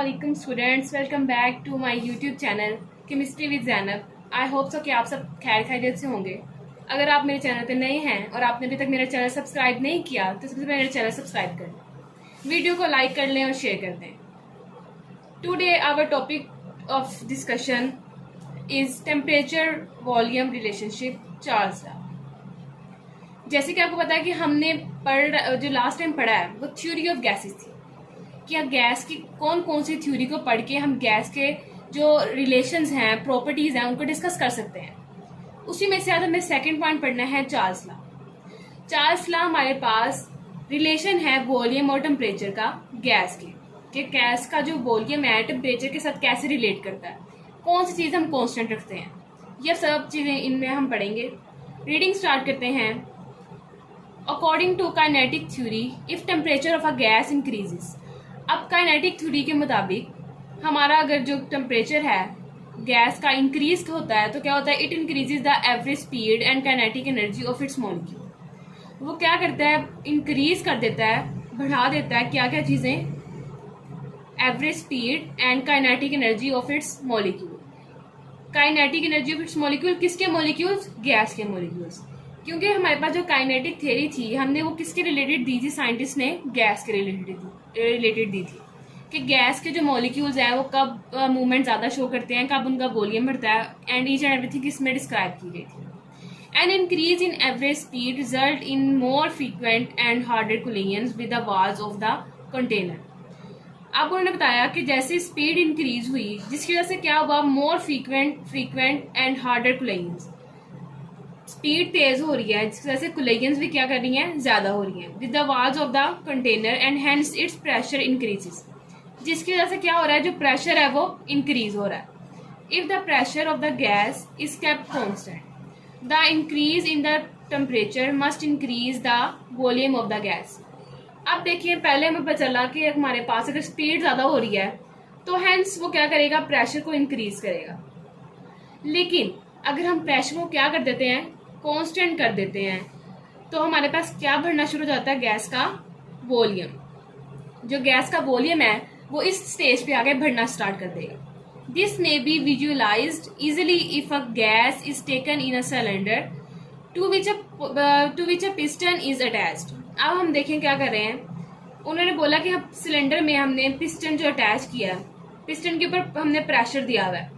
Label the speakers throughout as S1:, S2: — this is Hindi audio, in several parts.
S1: अस्सलाम students, welcome back to my YouTube channel chemistry with Zainab. I hope so कि आप सब खैर खैरियत से होंगे। अगर आप मेरे चैनल पे नए हैं और आपने अभी तक मेरा चैनल सब्सक्राइब नहीं किया तो सबसे पहले मेरा चैनल सब्सक्राइब कर लें, वीडियो को लाइक कर लें और शेयर कर दें। Today our topic of discussion is temperature volume relationship, Charles law. जैसे कि आपको पता है कि हमने जो लास्ट टाइम पढ़ा है वो थ्योरी ऑफ गैसेस थी कि गैस की कौन कौन सी थ्योरी को पढ़ के हम गैस के जो रिलेशंस हैं, प्रॉपर्टीज हैं, उनको डिस्कस कर सकते हैं। उसी में से आज हमें सेकंड पॉइंट पढ़ना है चार्ल्स लॉ। चार्ल्स लॉ हमारे पास रिलेशन है वॉल्यूम और टेम्परेचर का गैस के, कि गैस का जो वॉल्यूम है टेम्परेचर के साथ कैसे रिलेट करता है, कौन सी चीज़ हम कॉन्स्टेंट रखते हैं, ये सब चीज़ें इनमें हम पढ़ेंगे। रीडिंग स्टार्ट करते हैं। According to kinetic theory, if temperature of a gas increases. अब काइनेटिक थ्योरी के मुताबिक हमारा अगर जो टेम्परेचर है गैस का इंक्रीज होता है तो क्या होता है, it increases the average speed and kinetic energy of its molecule. वो क्या करता है, इंक्रीज कर देता है, बढ़ा देता है क्या क्या चीज़ें, average speed and kinetic energy of its molecule. Kinetic energy of its molecule किसके मॉलिक्यूल्स, गैस के मॉलिक्यूल्स। क्योंकि हमारे पास जो काइनेटिक थ्योरी थी हमने वो किसके रिलेटेड दी थी, साइंटिस्ट ने गैस के रिलेटेड दी थी कि गैस के जो मॉलिक्यूल्स हैं वो कब मूवमेंट ज़्यादा शो करते हैं, कब उनका वॉल्यूम बढ़ता है, एंड ईच एंड एवरीथिंग इसमें डिस्क्राइब की गई थी। An increase in average speed result in more frequent and harder collisions with the walls of the container. अब उन्होंने बताया कि जैसे स्पीड इंक्रीज हुई जिसकी वजह से क्या हुआ, more frequent and harder collisions, speed तेज हो रही है जिसकी वजह से कोलिजन्स भी क्या कर रही हैं, ज्यादा हो रही हैं, with the walls of the container and hence it's pressure increases, जिसकी वजह से क्या हो रहा है, जो प्रेशर है वो इंक्रीज हो रहा है। If the pressure of the gas is kept constant, the increase in the temperature must increase the volume of the gas. अब देखिए, पहले हमें पता चला कि हमारे पास अगर स्पीड ज्यादा हो रही है तो हेंस वो क्या करेगा, प्रेशर को इंक्रीज करेगा। लेकिन अगर हम प्रेशर को क्या कर देते हैं, कांस्टेंट कर देते हैं, तो हमारे पास क्या बढ़ना शुरू हो जाता है, गैस का वॉल्यूम। जो गैस का वॉल्यूम है वो इस स्टेज पे आगे बढ़ना स्टार्ट कर देगा। This may be visualized easily if a gas is taken in a cylinder to which a piston is attached. अब हम देखें क्या कर रहे हैं। उन्होंने बोला कि हम सिलेंडर में हमने पिस्टन जो अटैच किया है, पिस्टन के ऊपर हमने प्रेशर दिया हुआ है,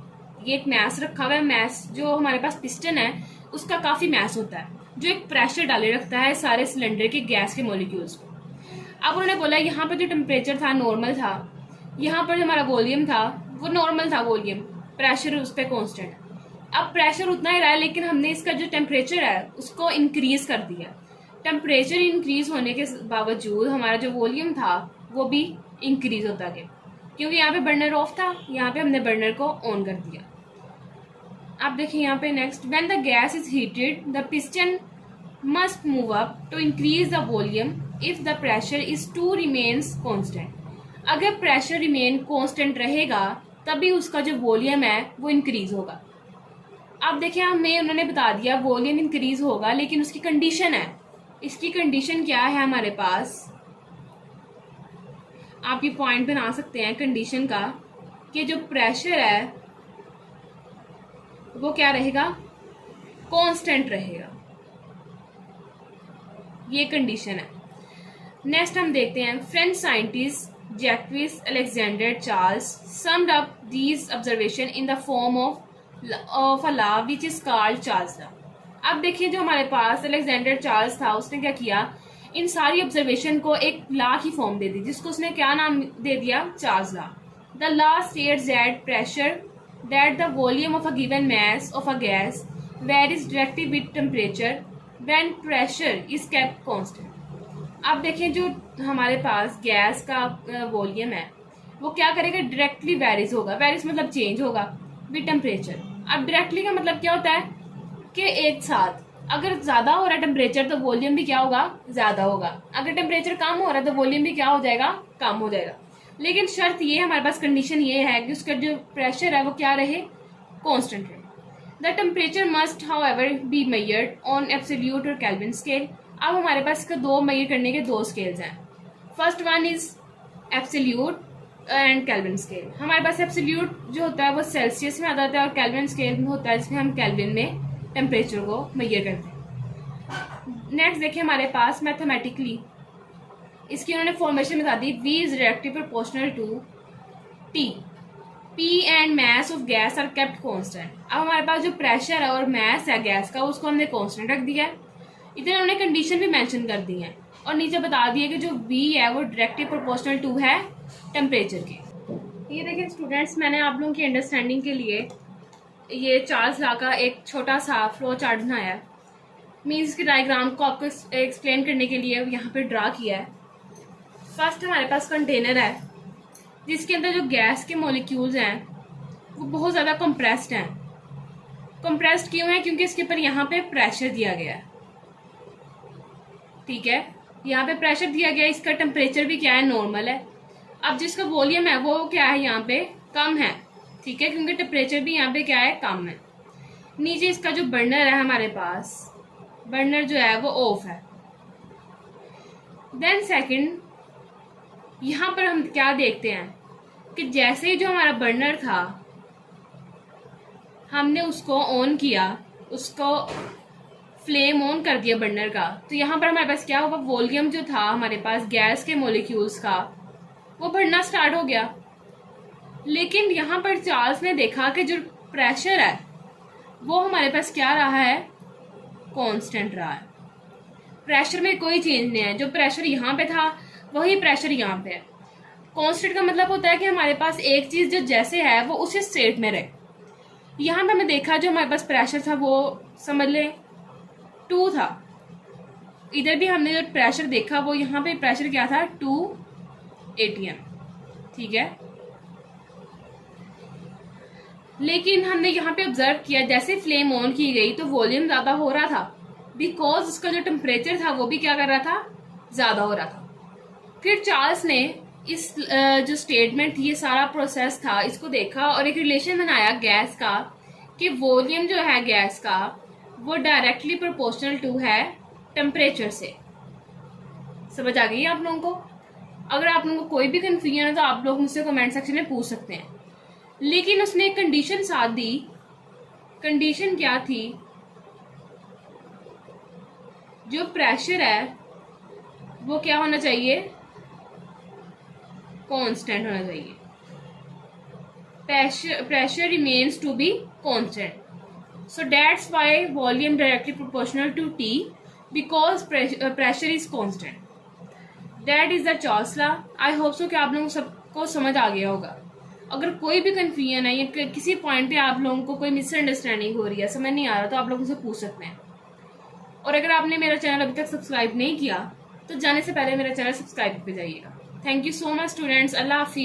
S1: ये एक मैस रखा हुआ है। मैस जो हमारे पास पिस्टन है उसका काफी मैस होता है जो एक प्रेशर डाले रखता है सारे सिलेंडर के गैस के मॉलिक्यूल्स को। अब उन्होंने बोला यहाँ पर जो टेम्परेचर था नॉर्मल था, यहाँ पर जो हमारा वॉल्यूम था वो नॉर्मल था वॉल्यूम, प्रेशर उस पर कॉन्स्टेंट। अब प्रेशर उतना ही रहा है लेकिन हमने इसका जो टेम्परेचर है उसको इंक्रीज कर दिया। टेम्परेचर इंक्रीज होने के बावजूद हमारा जो वॉल्यूम था वो भी इंक्रीज होता गया, क्योंकि यहाँ पे बर्नर ऑफ था, यहाँ पे हमने बर्नर को ऑन कर दिया। अब देखिए यहाँ पे next, when the gas is heated the piston must move up to increase the volume if the pressure is to remains constant. अगर प्रेशर रिमेन कांस्टेंट रहेगा तभी उसका जो वॉल्यूम है वो इंक्रीज होगा। अब देखिए हमें उन्होंने बता दिया वॉल्यूम इंक्रीज होगा, लेकिन उसकी कंडीशन है। इसकी कंडीशन क्या है हमारे पास, आप ये पॉइंट बना सकते हैं कंडीशन का, कि जो प्रेशर है वो क्या रहेगा, कांस्टेंट रहेगा। ये कंडीशन है। नेक्स्ट हम देखते हैं, French scientist Jacques Alexandre Charles summed up these observation in the form of a law which is called Charles law. अब देखिए जो हमारे पास अलेक्जेंडर चार्ल्स था उसने क्या किया, इन सारी ऑब्जर्वेशन को एक लॉ की फॉर्म दे दी जिसको उसने क्या नाम दे दिया, Charles law. The law states that pressure that the volume of a given mass of a gas varies directly with temperature when pressure is kept constant। अब देखें जो हमारे पास गैस का वॉल्यूम है वो क्या करेगा, डायरेक्टली वेरीज होगा, वेरीज मतलब चेंज होगा विद टेम्परेचर। अब डायरेक्टली का मतलब क्या होता है कि एक साथ अगर ज्यादा हो रहा है टेम्परेचर तो वॉल्यूम भी क्या होगा, ज्यादा होगा। अगर टेम्परेचर कम हो रहा है तो वॉल्यूम भी क्या हो जाएगा, कम हो जाएगा। लेकिन शर्त ये हमारे पास कंडीशन ये है कि उसका जो प्रेशर है वो क्या रहे, कांस्टेंट रहे। The temperature must however be measured on absolute और केल्विन स्केल। अब हमारे पास इसका दो मेजर करने के दो स्केल्स हैं। First one is absolute and kelvin scale. हमारे पास एब्सोल्यूट जो होता है वो सेल्सियस में आता है और केल्विन स्केल में होता है जिसमें हम केल्विन में टेम्परेचर को मेजर करते हैं। नेक्स्ट देखिए हमारे पास मैथमेटिकली इसकी उन्होंने फॉर्मेशन बता दी, V is directly proportional to T, P and mass of gas are kept constant. अब हमारे पास जो प्रेशर है और मास है गैस का उसको हमने कांस्टेंट रख दिया है। इधर हमने कंडीशन भी मेंशन कर दी है और नीचे बता दिया कि जो V है वो डायरेक्टली प्रोपोर्शनल टू है टेम्परेचर के। ये देखिए स्टूडेंट्स, मैंने आप लोगों की अंडरस्टैंडिंग के लिए ये चार्ल्स लॉ का एक छोटा सा फ्लो चार्ट बनाया है। मीन्स के डायग्राम को आपको एक्सप्लेन करने के लिए यहाँ पे ड्रा किया है। फर्स्ट हमारे पास कंटेनर है जिसके अंदर जो गैस के मॉलिक्यूल्स हैं वो बहुत ज़्यादा कंप्रेस्ड हैं। कंप्रेस्ड क्यों है? क्योंकि इसके ऊपर यहाँ पे प्रेशर दिया गया है। ठीक है, यहाँ पे प्रेशर दिया गया है, इसका टेम्परेचर भी क्या है, नॉर्मल है। अब जिसका वॉल्यूम है वो क्या है, यहाँ पे कम है। ठीक है, क्योंकि टेम्परेचर भी यहाँ पे क्या है, कम है। नीचे इसका जो बर्नर है हमारे पास, बर्नर जो है वो ऑफ है। देन सेकंड, यहाँ पर हम क्या देखते हैं कि जैसे ही जो हमारा बर्नर था हमने उसको ऑन किया, उसको फ्लेम ऑन कर दिया बर्नर का, तो यहाँ पर हमारे पास क्या हुआ, वॉल्यूम जो था हमारे पास गैस के मॉलिक्यूल्स का वो बढ़ना स्टार्ट हो गया। लेकिन यहाँ पर चार्ल्स ने देखा कि जो प्रेशर है वो हमारे पास क्या रहा है, कांस्टेंट रहा है। प्रेशर में कोई चेंज नहीं है, जो प्रेशर यहाँ पे था वही प्रेशर यहाँ पे है। कांस्टेंट का मतलब होता है कि हमारे पास एक चीज जो जैसे है वो उसी स्टेट में रहे। यहाँ पे हमने देखा जो हमारे पास प्रेशर था वो समझ ले 2 था। इधर भी हमने जो प्रेशर देखा वो यहाँ पे प्रेशर क्या था, 2 atm। ठीक है, लेकिन हमने यहाँ पे ऑब्जर्व किया जैसे फ्लेम ऑन की गई तो वॉल्यूम ज्यादा हो रहा था, बिकॉज उसका जो टेम्परेचर था वो भी क्या कर रहा था, ज्यादा हो रहा था। फिर चार्ल्स ने इस जो स्टेटमेंट थी, ये सारा प्रोसेस था, इसको देखा और एक रिलेशन बनाया गैस का कि वॉल्यूम जो है गैस का वो डायरेक्टली प्रोपोर्शनल टू है टेम्परेचर से। समझ आ गई आप लोगों को? अगर आप लोगों को कोई भी कंफ्यूजन है तो आप लोग मुझसे कमेंट सेक्शन में पूछ सकते हैं। लेकिन उसने एक कंडीशन साथ दी। कंडीशन क्या थी, जो प्रेशर है वो क्या होना चाहिए, कांस्टेंट होना चाहिए। pressure remains to be constant, so that's why volume directly proportional to T because pressure is constant. That is the Charles law. I hope so कि आप लोगों सबको समझ आ गया होगा। अगर कोई भी कंफ्यूजन है या किसी पॉइंट पे आप लोगों को कोई मिसअंडरस्टैंडिंग हो रही है, समझ नहीं आ रहा, तो आप लोग मुझसे पूछ सकते हैं। और अगर आपने मेरा चैनल अभी तक सब्सक्राइब नहीं किया तो जाने से पहले मेरा चैनल सब्सक्राइब पे जाइएगा। Thank you so much students, Allah Hafiz.